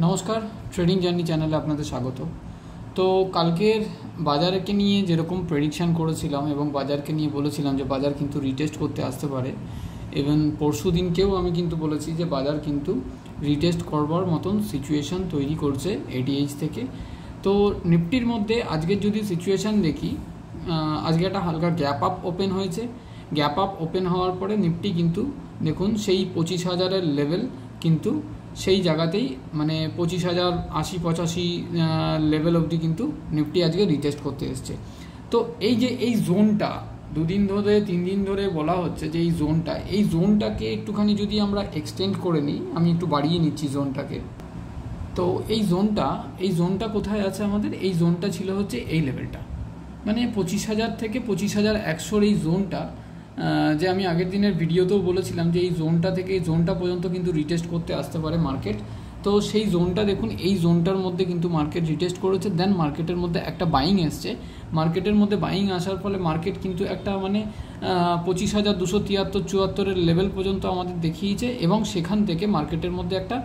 নমস্কার, trading journey চ্যানেলে আপনাদের স্বাগত। তো কালকের বাজারকে নিয়ে যেরকম প্রেডিকশান করেছিলাম এবং বাজারকে নিয়ে বলেছিলাম যে বাজার কিন্তু রিটেস্ট করতে আসতে পারে, এবং পরশু দিনকেও আমি কিন্তু বলেছি যে বাজার কিন্তু রিটেস্ট করবার মতন সিচুয়েশান তৈরি করছে এটিএইচ থেকে। তো নিফটির মধ্যে আজকের যদি সিচুয়েশান দেখি, আজকে একটা হালকা গ্যাপ আপ ওপেন হয়েছে। গ্যাপ আপ ওপেন হওয়ার পরে নিফটি কিন্তু দেখুন সেই 25,000-এর লেভেল কিন্তু সেই জায়গাতেই, মানে 25,080-85 লেভেল অবধি কিন্তু নিফটি আজকে রিটেস্ট করতে এসছে। তো এই যে এই জোনটা দুদিন ধরে 3 দিন ধরে বলা হচ্ছে যে এই জোনটাকে একটুখানি যদি আমরা এক্সটেন্ড করে নিই, আমি একটু বাড়িয়ে নিচ্ছি জোনটাকে। তো এই জোনটা কোথায় আছে আমাদের? এই জোনটা ছিল হচ্ছে এই লেভেলটা, মানে 25,000 থেকে 25,100 এই জোনটা, যে আমি আগের দিনের ভিডিওতেও বলেছিলাম যে এই জোনটা থেকে এই জোনটা পর্যন্ত কিন্তু রিটেস্ট করতে আসতে পারে মার্কেট। তো সেই জোনটা দেখুন, এই জোনটার মধ্যে কিন্তু মার্কেট রিটেস্ট করেছে। দেন মার্কেটের মধ্যে একটা বাইং এসছে। মার্কেটের মধ্যে বাইং আসার ফলে মার্কেট কিন্তু একটা মানে 25,273-74-এর লেভেল পর্যন্ত আমাদের দেখিয়েছে, এবং সেখান থেকে মার্কেটের মধ্যে একটা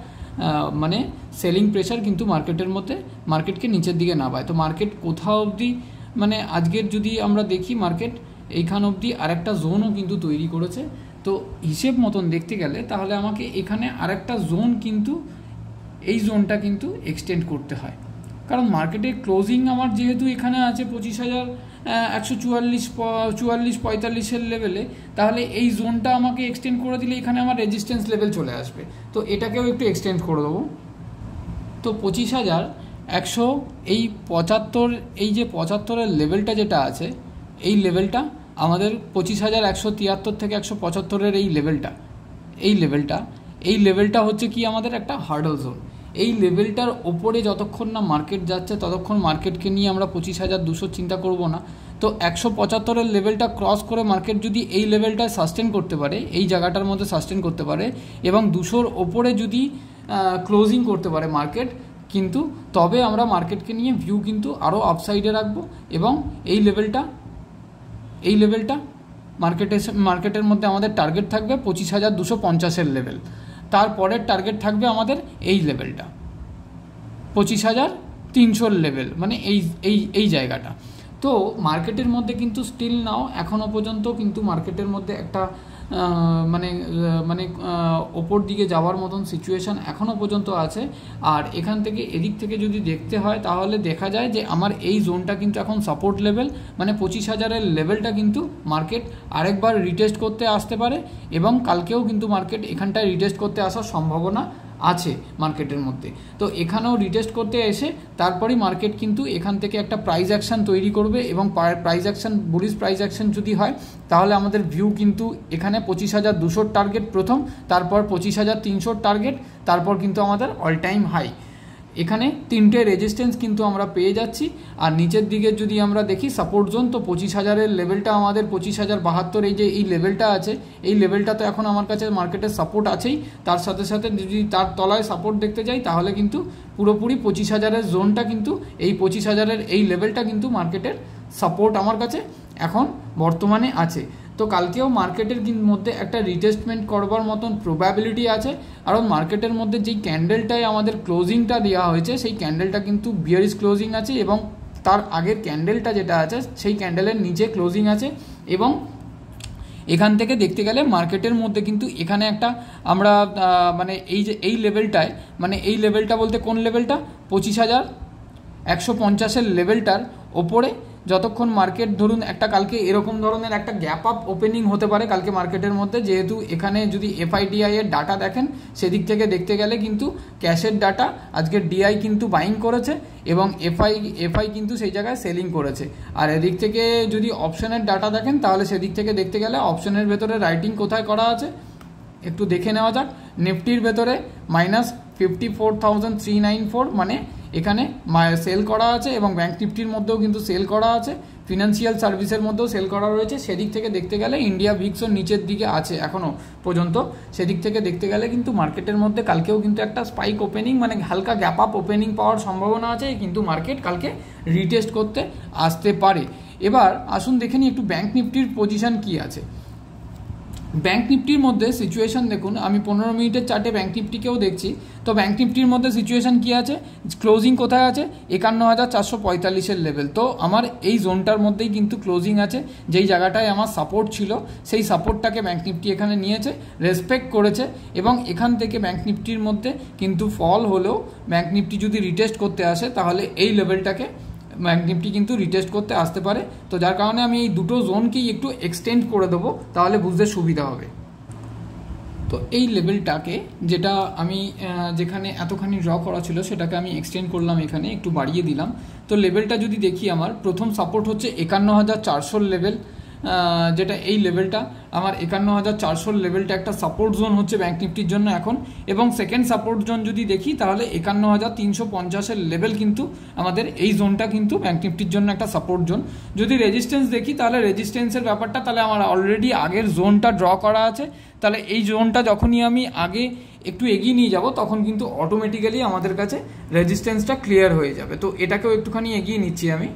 মানে সেলিং প্রেশার কিন্তু মার্কেটকে নিচের দিকে নামায়। তো মার্কেট কোথাও অবধি, মানে আজকের যদি আমরা দেখি মার্কেট এইখান অবধি আরেকটা জোনও কিন্তু তৈরি করেছে। তো হিসেব মতন দেখতে গেলে তাহলে আমাকে এখানে আরেকটা জোন কিন্তু এই জোনটা কিন্তু এক্সটেন্ড করতে হয়, কারণ মার্কেটের ক্লোজিং আমার যেহেতু এখানে আছে 25,144-45-এর লেভেলে, তাহলে এই জোনটা আমাকে এক্সটেন্ড করে দিলে এখানে আমার রেজিস্ট্যান্স লেভেল চলে আসবে। তো এটাকেও একটু এক্সটেন্ড করে দেবো। তো 25,100 এই 75, এই যে 75-এর লেভেলটা যেটা আছে, এই লেভেলটা আমাদের 25,173 থেকে 175-এর এই লেভেলটা হচ্ছে কি আমাদের একটা হার্ডল জোন। এই লেভেলটার ওপরে যতক্ষণ না মার্কেট যাচ্ছে ততক্ষণ মার্কেটকে নিয়ে আমরা 25,200 চিন্তা করব না। তো 175-এর লেভেলটা ক্রস করে মার্কেট যদি এই লেভেলটায় সাস্টেন করতে পারে, এই জায়গাটার মধ্যে সাস্টেন করতে পারে, এবং 200-র ওপরে যদি ক্লোজিং করতে পারে মার্কেট, কিন্তু তবে আমরা মার্কেটকে নিয়ে ভিউ কিন্তু আরও আপসাইডে রাখবো। এবং এই লেভেলটা মার্কেটের মধ্যে আমাদের টার্গেট থাকবে 25,250-এর লেভেল। তারপরের টার্গেট থাকবে আমাদের এই লেভেলটা 25,300-র লেভেল, মানে এই জায়গাটা। তো মার্কেটের মধ্যে কিন্তু স্টিল নাও এখনও পর্যন্ত কিন্তু মার্কেটের মধ্যে একটা ওপর দিকে যাওয়ার মতন সিচুয়েশান এখনও পর্যন্ত আছে। আর এখান থেকে এদিক থেকে যদি দেখতে হয় তাহলে দেখা যায় যে আমার এই জোনটা কিন্তু এখন সাপোর্ট লেভেল, মানে 25,000-এর লেভেলটা কিন্তু মার্কেট আরেকবার রিটেস্ট করতে আসতে পারে, এবং কালকেও কিন্তু মার্কেট এখানটায় রিটেস্ট করতে আসার সম্ভাবনা আছে মার্কেটের মধ্যে। তো এখানেও রিটেস্ট করতে এসে তারপরেই মার্কেট কিন্তু এখান থেকে একটা প্রাইস অ্যাকশান তৈরি করবে, এবং বুলিশ প্রাইস অ্যাকশান যদি হয় তাহলে আমাদের ভিউ কিন্তু এখানে 25,200-র টার্গেট প্রথম, তারপর 25,300-র টার্গেট, তারপর কিন্তু আমাদের অল টাইম হাই। এখানে 3টে রেজিস্ট্যান্স কিন্তু আমরা পেয়ে যাচ্ছি। আর নিচের দিকে যদি আমরা দেখি সাপোর্ট জোন, তো 25,000-এর লেভেলটা আমাদের 25,072, এই লেভেলটা আছে, এই লেভেলটা তো এখন আমার কাছে মার্কেটের সাপোর্ট আছেই। তার সাথে সাথে যদি তার তলায় সাপোর্ট দেখতে যাই তাহলে কিন্তু পুরোপুরি 25,000-এর জোনটা কিন্তু এই 25,000-এর এই লেভেলটা কিন্তু মার্কেটের সাপোর্ট আমার কাছে এখন বর্তমানে আছে। তো কালকেও মার্কেটের মধ্যে একটা রিটেস্টমেন্ট করবার মতন প্রবাবিলিটি আছে, কারণ মার্কেটের মধ্যে যেই ক্যান্ডেলটায় আমাদের ক্লোজিংটা দেওয়া হয়েছে সেই ক্যান্ডেলটা কিন্তু বিয়ারিশ ক্লোজিং আছে, এবং তার আগের ক্যান্ডেলটা যেটা আছে সেই ক্যান্ডেলের নিচে ক্লোজিং আছে। এবং এখান থেকে দেখতে গেলে মার্কেটের মধ্যে কিন্তু এখানে একটা আমরা মানে এই লেভেলটায়, মানে এই লেভেলটা বলতে কোন লেভেলটা, 25,150-এর লেভেলটার ওপরে যতক্ষণ মার্কেট ধরুন একটা কালকে এরকম ধরনের একটা গ্যাপ আপ ওপেনিং হতে পারে কালকে মার্কেটের মধ্যে, যেহেতু এখানে যদি এফআইডিআই এর ডাটা দেখেন সেদিক থেকে দেখতে গেলে কিন্তু ক্যাশের ডাটা আজকে ডিআই কিন্তু বাইং করেছে, এবং এফআই কিন্তু সেই জায়গায় সেলিং করেছে। আর এদিক থেকে যদি অপশনের ডাটা দেখেন তাহলে সেদিক থেকে দেখতে গেলে অপশনের ভেতরে রাইটিং কোথায় করা আছে একটু দেখে নেওয়া যাক। নিফটির ভেতরে -54,394, মানে এখানে সেল করা আছে, এবং ব্যাঙ্ক নিফটির মধ্যেও কিন্তু সেল করা আছে, ফিনান্সিয়াল সার্ভিসের মধ্যেও সেল করা রয়েছে। সেদিক থেকে দেখতে গেলে ইন্ডিয়া ভিক্সও নিচের দিকে আছে এখনও পর্যন্ত। সেদিক থেকে দেখতে গেলে কিন্তু মার্কেটের মধ্যে কালকেও কিন্তু একটা স্পাইক ওপেনিং, মানে হালকা গ্যাপ আপ ওপেনিং পাওয়ার সম্ভাবনা আছে, কিন্তু মার্কেট কালকে রিটেস্ট করতে আসতে পারে। এবার আসুন দেখে নিই একটু ব্যাঙ্ক নিফটির পজিশন কী আছে। ব্যাঙ্ক নিফটির মধ্যে সিচুয়েশন দেখুন, আমি 15 মিনিটের চার্টে ব্যাঙ্ক নিফটিকেও দেখছি। তো ব্যাঙ্ক নিফটির মধ্যে সিচুয়েশন কী আছে, ক্লোজিং কোথায় আছে, 51,445-এর লেভেল। তো আমার এই জোনটার মধ্যেই কিন্তু ক্লোজিং আছে, যেই জায়গাটায় আমার সাপোর্ট ছিল সেই সাপোর্টটাকে ব্যাঙ্ক নিফটি এখানে নিয়েছে, রেসপেক্ট করেছে, এবং এখান থেকে ব্যাঙ্ক নিফটির মধ্যে কিন্তু ফল হলেও ব্যাঙ্ক নিফটি যদি রিটেস্ট করতে আসে তাহলে এই লেভেলটাকে ব্যাঙ্ক নিফটি কিন্তু রিটেস্ট করতে আসতে পারে। তো যার কারণে আমি এই দুটো জোনকেই একটু এক্সটেন্ড করে দেবো, তাহলে বুঝতে সুবিধা হবে। তো এই লেভেলটাকে, যেটা আমি যেখানে এতখানি ড্র করা ছিল সেটাকে আমি এক্সটেন্ড করলাম, এখানে একটু বাড়িয়ে দিলাম। তো লেভেলটা যদি দেখি, আমার প্রথম সাপোর্ট হচ্ছে 51,400 লেভেল, যেটা এই লেভেলটা আমার 51,400 লেভেলটা একটা সাপোর্ট জোন হচ্ছে ব্যাঙ্ক নিফটির জন্য এখন। এবং সেকেন্ড সাপোর্ট জোন যদি দেখি তাহলে 51,350-এর লেভেল কিন্তু আমাদের এই জোনটা কিন্তু ব্যাঙ্ক নিফটির জন্য একটা সাপোর্ট জোন। যদি রেজিস্ট্যান্স দেখি তাহলে রেজিস্ট্যান্সের ব্যাপারটা, তাহলে আমার অলরেডি আগের জোনটা ড্র করা আছে, তাহলে এই জোনটা যখনই আমি আগে একটু এগিয়ে নিয়ে যাব তখন কিন্তু অটোমেটিক্যালি আমাদের কাছে রেজিস্ট্যান্সটা ক্লিয়ার হয়ে যাবে। তো এটাকেও একটুখানি এগিয়ে নিচ্ছি আমি।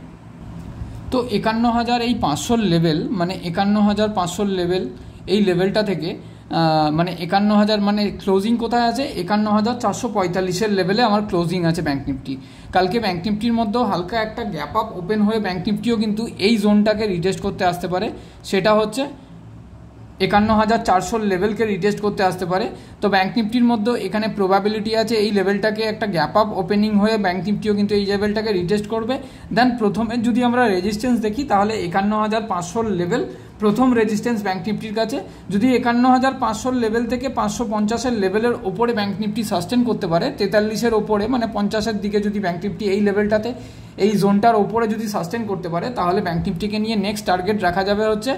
তো 51,500 লেভেল, মানে 51,500 লেভেল, এই লেভেলটা থেকে মানে 51,000, মানে ক্লোজিং কোথায় আছে, 51,445-এর লেভেলে আমার ক্লোজিং আছে ব্যাঙ্ক নিফটি। কালকে ব্যাঙ্ক নিফটির মধ্যেও হালকা একটা গ্যাপ আপ ওপেন হয়ে ব্যাঙ্ক নিফটিও কিন্তু এই জোনটাকে রিটেস্ট করতে আসতে পারে, সেটা হচ্ছে 51,400 লেভেলকে রিটেস্ট করতে আসতে পারে। তো ব্যাঙ্ক নিফটির মধ্যে এখানে প্রবাবিলিটি আছে এই লেভেলটাকে একটা গ্যাপ আপ ওপেনিং হয়ে ব্যাঙ্ক নিফটিও কিন্তু এই লেভেলটাকে রিটেস্ট করবে। দেন প্রথমে যদি আমরা রেজিস্ট্যান্স দেখি তাহলে 51,500 লেভেল প্রথম রেজিস্ট্যান্স ব্যাঙ্ক নিফটির কাছে। যদি 51,500 লেভেল থেকে 550-এর লেভেলের ওপরে ব্যাঙ্ক নিফটি সাস্টেন করতে পারে, 43-এর ওপরে, মানে 50-এর দিকে যদি ব্যাঙ্ক নিফটি এই লেভেলটাতে, এই জোনটার ওপরে যদি সাস্টেন করতে পারে, তাহলে ব্যাঙ্ক নিফটিকে নিয়ে নেক্সট টার্গেট রাখা যাবে হচ্ছে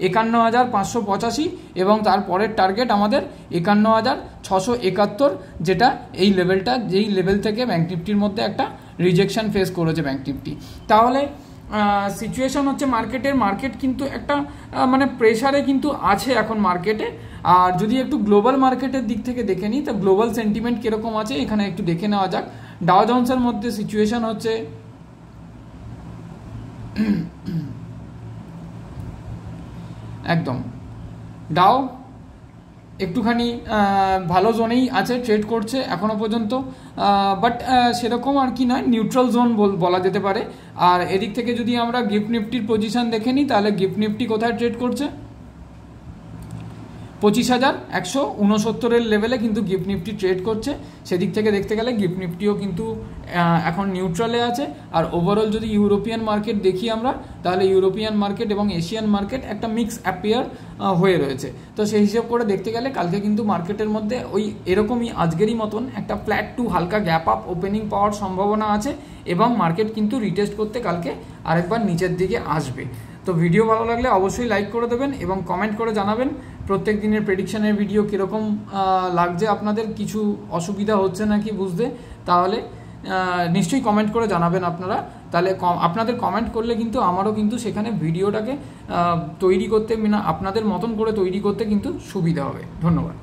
51,585, এবং তারপরের টার্গেট আমাদের 51,671, যেটা এই লেভেলটা, যেই লেভেল থেকে ব্যাঙ্ক নিফটির মধ্যে একটা রিজেকশন ফেস করেছে ব্যাঙ্ক নিফটি। তাহলে সিচুয়েশন হচ্ছে মার্কেট কিন্তু একটা মানে প্রেশারে কিন্তু আছে এখন মার্কেটে। আর যদি একটু গ্লোবাল মার্কেটের দিক থেকে দেখে নিই, তো গ্লোবাল সেন্টিমেন্ট কীরকম আছে এখানে একটু দেখে নেওয়া যাক। ডাও জোন্সের মধ্যে সিচুয়েশন হচ্ছে একদম ডাও একটুখানি ভালো জোনেই আছে, ট্রেড করছে এখনও পর্যন্ত, বাট সেরকম আর কি নয়, নিউট্রাল জোন বলা যেতে পারে। আর এদিক থেকে যদি আমরা গিফট নিফটির পজিশন দেখে নিই, তাহলে গিফট নিফটি কোথায় ট্রেড করছে, 25,169-এর লেভেলে কিন্তু গিফট নিফটি ট্রেড করছে। সেদিক থেকে দেখতে গেলে গিফট নিফটিও কিন্তু এখন নিউট্রালে আছে। আর ওভারঅল যদি ইউরোপিয়ান মার্কেট দেখি আমরা, তাহলে ইউরোপিয়ান মার্কেট এবং এশিয়ান মার্কেট একটা মিক্স অ্যাপিয়ার হয়ে রয়েছে। তো সেই হিসেব করে দেখতে গেলে কালকে কিন্তু মার্কেটের মধ্যে ওই এরকমই আজকেরই মতন একটা ফ্ল্যাট টু হালকা গ্যাপ আপ ওপেনিং পাওয়ার সম্ভাবনা আছে, এবং মার্কেট কিন্তু রিটেস্ট করতে কালকে আরেকবার নিচের দিকে আসবে। তো ভিডিও ভালো লাগলে অবশ্যই লাইক করে দেবেন এবং কমেন্ট করে জানাবেন প্রত্যেক দিনের প্রেডিকশানের ভিডিও কীরকম লাগছে আপনাদের, কিছু অসুবিধা হচ্ছে নাকি বুঝতে, তাহলে নিশ্চয়ই কমেন্ট করে জানাবেন আপনারা। তাহলে আপনাদের কমেন্ট করলে কিন্তু আমারও কিন্তু সেখানে ভিডিওটাকে তৈরি করতে, আপনাদের মতন করে তৈরি করতে কিন্তু সুবিধা হবে। ধন্যবাদ।